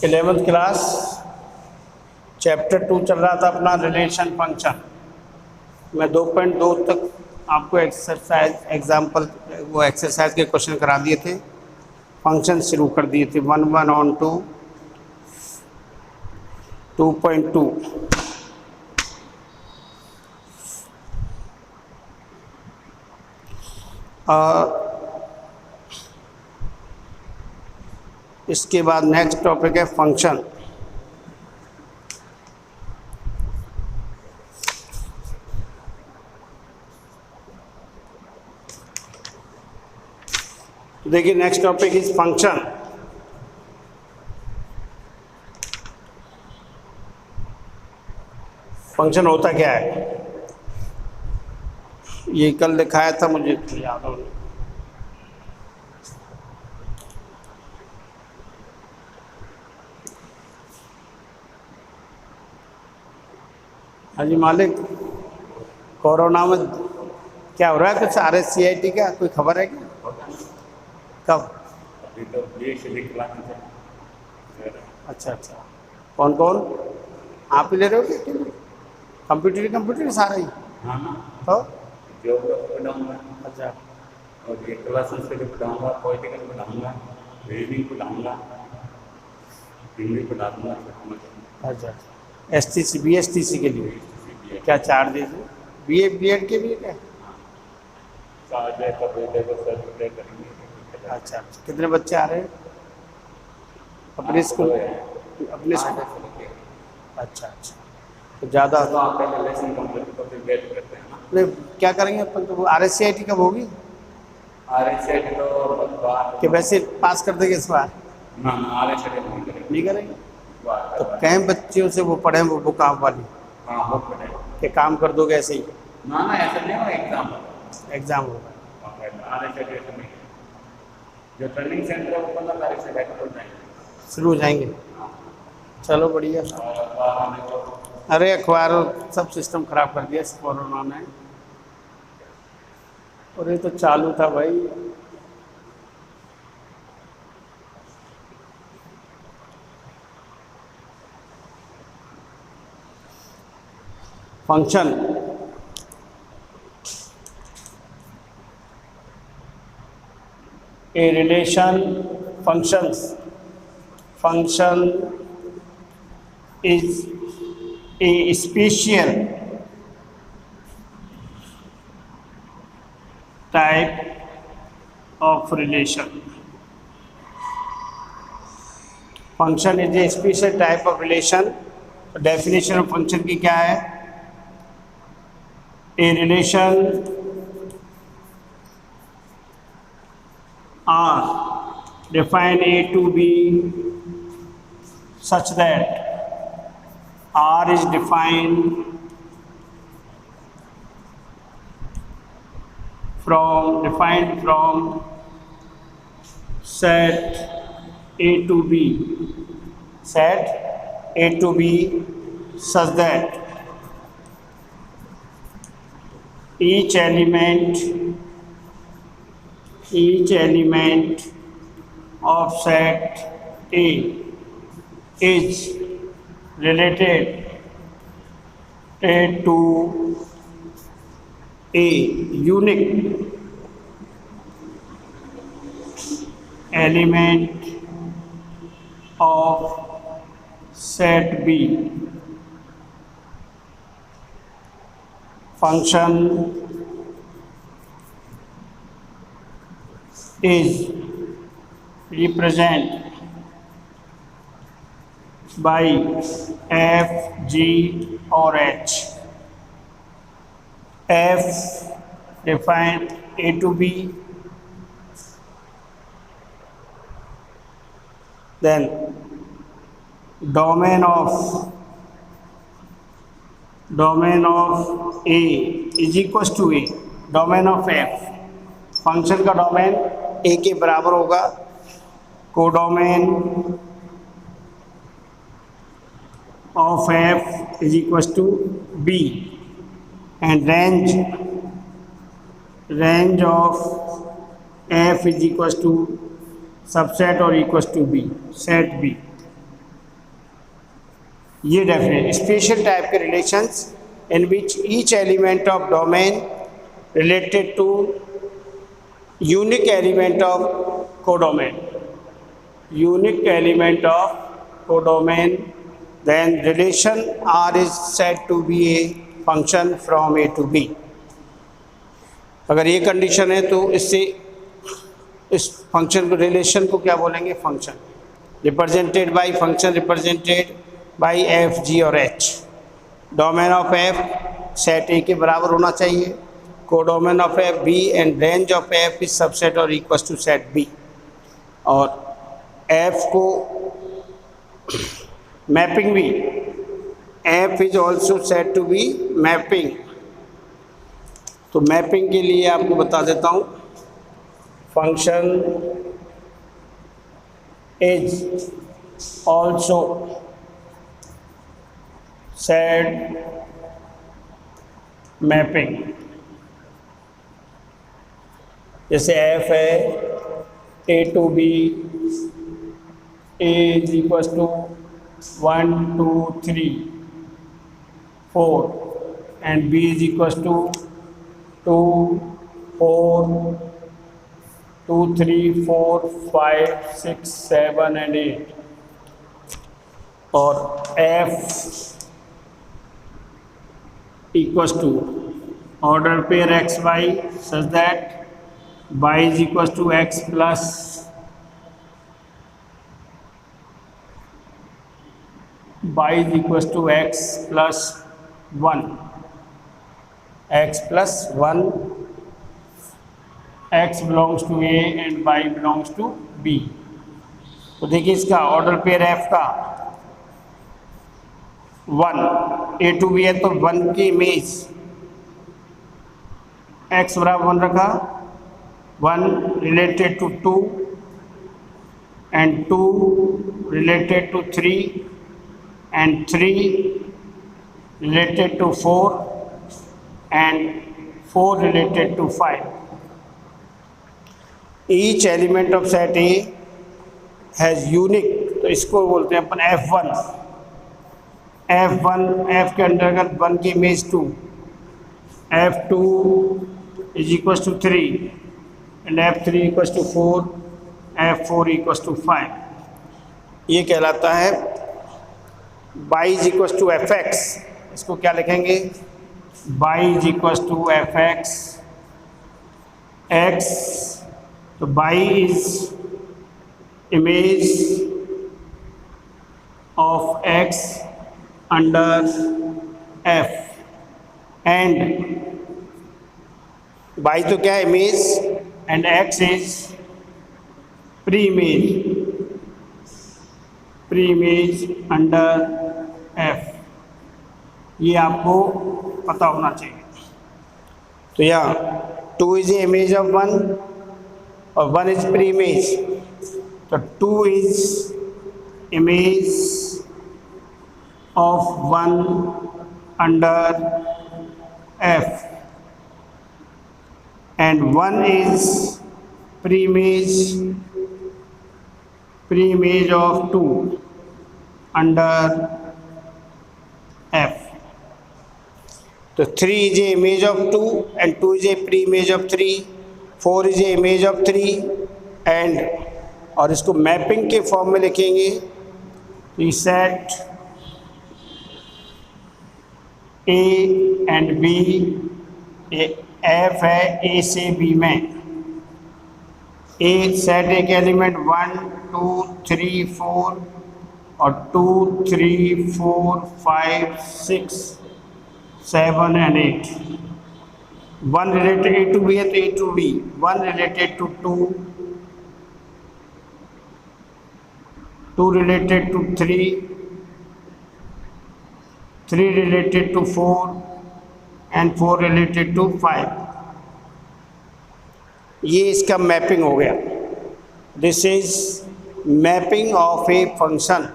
11th class chapter 2 चल रहा था अपना रिलेशन फंक्शन। मैं 2.2 तक आपको एक्सरसाइज एग्जाम्पल वो एक्सरसाइज के क्वेश्चन करा दिए थे, फंक्शन शुरू कर दिए थे 1 on to 2.2। इसके बाद नेक्स्ट टॉपिक है फंक्शन। देखिए next topic is function. Function होता क्या है, ये कल दिखाया था, मुझे याद हो नहीं। हाजी मालिक, कोरोना में क्या हो रहा है, कुछ RSCIT का कोई खबर है क्या? कब? अभी तो अच्छा, कौन कौन आप ही ले रहे हो क्या? कंप्यूटर सारा ही? हाँ ना, तो जो पढ़ाऊँगा। अच्छा और ये क्लास संस्कृत पढ़ाऊँगा, पॉलिटिकल पढ़ाऊँगा, रीडिंग पढ़ाऊँगा, हिंदी पढ़ाऊँगा। अच्छा, STC BSTC के लिए क्या चार्ज है? BA BEd के लिए क्या? चार्ज है तो सर्टिफिकेट करेंगे। अच्छा, कितने बच्चे आ रहे हैं अपने स्कूल? अपने स्कूल? अच्छा, तो ज़्यादा तो आप पहले लेसन कंप्लीट तो फिर वेट करते हैं ना। नहीं, क्या करेंगे अपन? तो RSCIT कब होगी? RSCIT तो बार कि वैसे पास कर देंगे इस बार? ना RSCIT नहीं करेंगे। नहीं करेंगे तो कई बच्चों से वो पढ़े वो बुक आप वाली हाँ वो पढ़े कि काम कर दोगे ऐसे ही? ना ऐसा नहीं होगा, एग्ज़ाम होगा। RSCIT ऐसा नहीं। जो ट्रेनिंग सेंटर है वो 15 तारीख से बैठ कर जाएंगे, शुरू हो जाएंगे। चलो बढ़िया। अरे अखबार सब सिस्टम खराब कर दिया इस कोरोना ने। और ये तो चालू था भाई। Function a relation function is a special type of relation. Function is a special type of relation. Definition of function की क्या है? A relation are define A to B such that R is defined from set A to B such that each element of set A is related to a unique element of set B. Function is represented by F, G और H. F define A to B, then domain of A is equals to A, domain of F, function का domain A के बराबर होगा, codomain of F is equals to B, and range of F is equals to subset और equals to B, set B. ये definition special type के relations in which each element of domain related to unique element of codomain, unique element of codomain, then relation R is said to be a function from A to B. अगर ये condition है तो इससे इस function को relation को क्या बोलेंगे? Function represented by function represented by F G और H. Domain of F set A के बराबर होना चाहिए, codomain of F B and range of F is subset और इक्वल टू सेट बी। और एफ को मैपिंग भी, F is also said to be mapping. तो मैपिंग के लिए आपको बता देता हूँ, function is also said mapping. जैसे एफ है A to B, A is equal to 1 2 3 4 and b is equal to 2 4 2 3 4 5 6 7 and 8। और f equal to order pair x y such that y is equal to x plus y is equal to x plus 1, x plus 1, x belongs to A and y belongs to B। तो देखिए इसका order pair f का 1 A to B है तो 1 की image x बराबर 1 रखा, 1 related to 2 and 2 related to 3 and 3 related to 4 and 4 related to 5. Each element of set A has unique, तो इसको बोलते हैं अपन F1। F1 F के अंडर अगर 1 की image 2, F2 is equals to 3 and F3 equals to 4, F4 equals to 5। ये कहलाता है y is equals to fx। इसको क्या लिखेंगे? y is equals to fx x, तो y is image of x under f and y तो क्या है? Image, and x is pre-image under f। ये आपको पता होना चाहिए। तो यहाँ 2 is the image of 1 और 1 is pre-image, तो 2 is image of 1 under f and 1 is pre-image of 2 under f। तो 3 is a image of 2 and 2 is a pre-image of 3, 4 is a image of 3 and, और इसको mapping के form में लिखेंगे तो ये set A and B, F है ए से बी में, ए सेट एक एलिमेंट 1 2 3 4 और 2 3 4 5 6 7 and 8। 1 related A to B है तो A to B, 1 related to 2, 2 related to 3, 3 related to 4 and 4 related to 5। ये इसका मैपिंग हो गया। This is mapping of a function.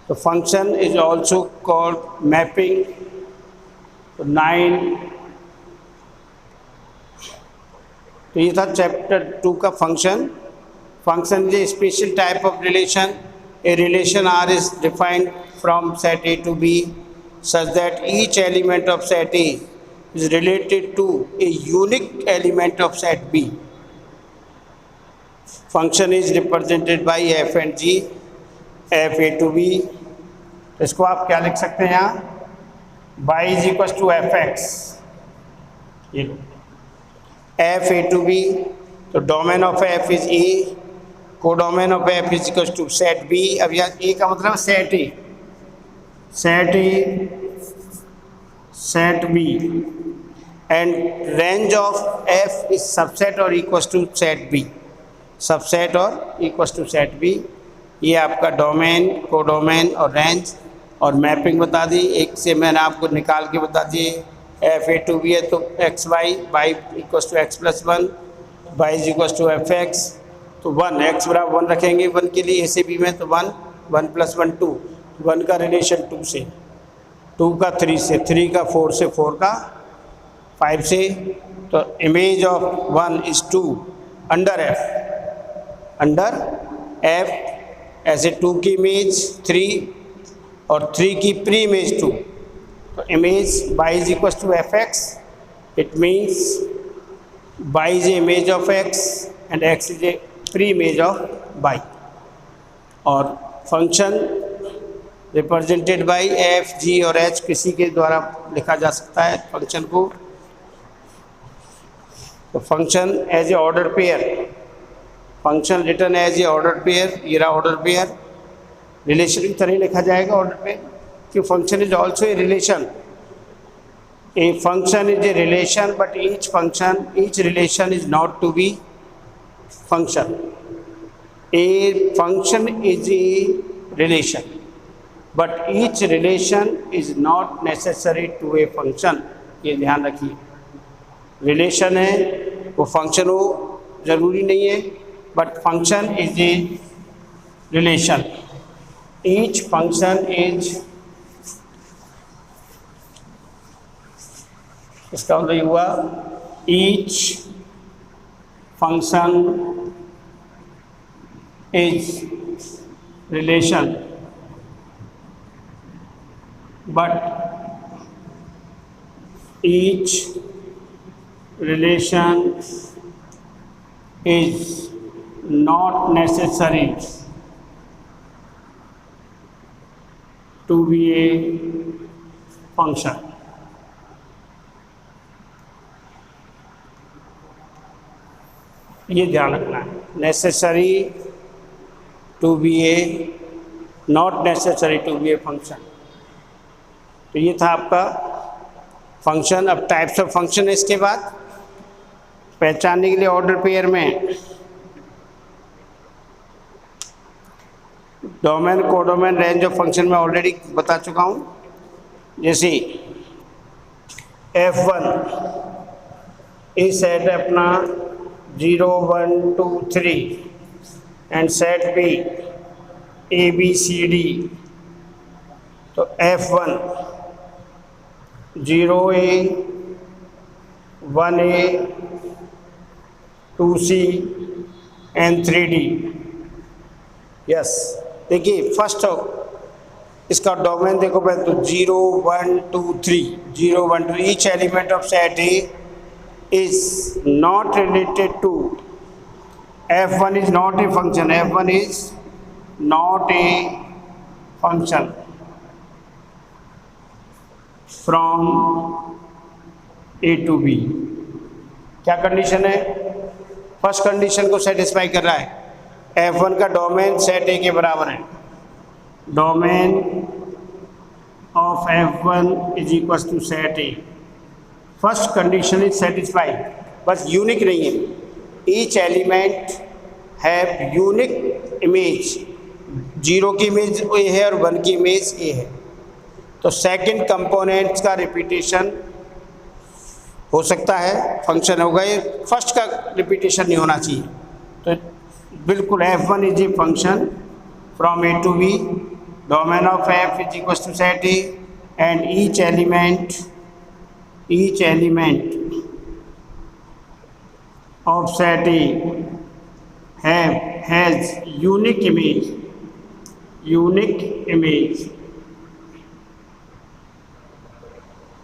तो function is also called mapping. तो 9, तो ये था चैप्टर 2 का function. Function is a special type of relation. A relation R is defined from set A to B such that each element of set A is related to a unique element of set B. Function is represented by f and g, f A to B. तो इसको आप क्या लिख सकते हैं यहाँ, y is equal to F X, ये F A to B. तो domain of F is A, codomain of F is equal to set B. अब यहाँ ए का मतलब set A, set A, set B, and range of F is subset और equal to set B, subset और equal to set B. ये आपका domain, codomain और range और मैपिंग बता दी. एक से मैंने आपको निकाल के बता दिए. एफ ए टू बी है तो x y, y equal to x plus one, y is equal to F x. तो वन, एक्स बराबर वन रखेंगे वन के लिए, ए से बी में तो one, one plus one two, one का रिलेशन टू से, टू का थ्री से, थ्री का फोर से, फोर का फाइव से. तो image of one is two under f, under f. ऐसे टू की इमेज थ्री और थ्री की प्री इमेज टू. तो image y is equal to F x. It means y is a image of x and x is a pre image of y. और function represented by f, g और h किसी के द्वारा लिखा जा सकता है फंक्शन को. तो function as a order pair, function return as a order pair, ये रहा ऑर्डर पेयर. रिलेशन की तरह लिखा जाएगा ऑर्डर पेयर, कि function is also a relation. A function is a relation but each function, each relation is not to be function. A function is a relation but each relation is not necessary to a function. ये ध्यान रखिए, relation है वो function हो ज़रूरी नहीं है, but function is a relation. Each function is, इसका मतलब हुआ each function is relation but each relation is not necessary to B a function. ये ध्यान रखना है, necessary to B a, not necessary to B a function. तो ये था आपका फंक्शन. अब टाइप्स ऑफ फंक्शन है इसके बाद पहचानने के लिए ऑर्डर पेयर में domain, codomain, range of function में ऑलरेडी बता चुका हूँ. जैसे F1 इस सेट अपना 0 1 2 3 and set B A B C D. तो F1 0A 1A 2C and 3D. Yes, देखिए फर्स्ट इसका डोमेन देखो पहले तो 0 1 2 3, 0 1 2, each element of set A is not related to, F1 is not a function, F1 is not a function from A to B. क्या condition है, first condition को satisfy कर रहा है. F1 का डोमेन सेट A के बराबर है. Domain of F1 is equal to set A. First condition is satisfied, बस यूनिक नहीं है. Each element have unique image. 0 की इमेज ए है और 1 की इमेज ए है. तो सेकंड कंपोनेंट्स का रिपीटेशन हो सकता है, फंक्शन होगा ये, फर्स्ट का रिपीटेशन नहीं होना चाहिए. तो बिल्कुल F1 is a function from A to B. Domain of F is equal to set A and each element of set A has unique image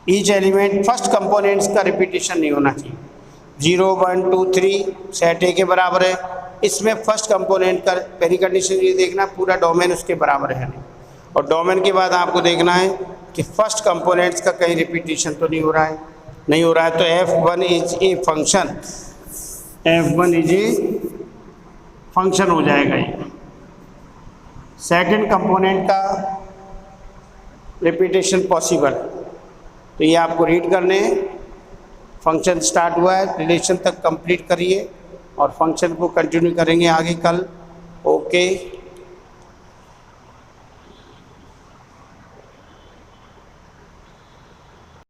each element first components का repetition नहीं होना चाहिए। 0 1 2 3 set A के बराबर है, इसमें first component का पहली कंडीशन ये देखना पूरा डोमेन उसके बराबर है नहीं, और डोमेन के बाद आपको देखना है कि फर्स्ट कंपोनेंट्स का कहीं रिपीटेशन तो नहीं हो रहा है। नहीं हो रहा है तो F1 is a function, F1 is a function हो जाएगा ये। सेकंड कंपोनेंट का रिपीटेशन पॉसिबल, तो ये आपको रीड करने हैं। फंक्शन स्टार्ट हुआ है, रिलेशन तक कंप्लीट करिए और फंक्शन को कंटिन्यू करेंगे आगे कल। ओके।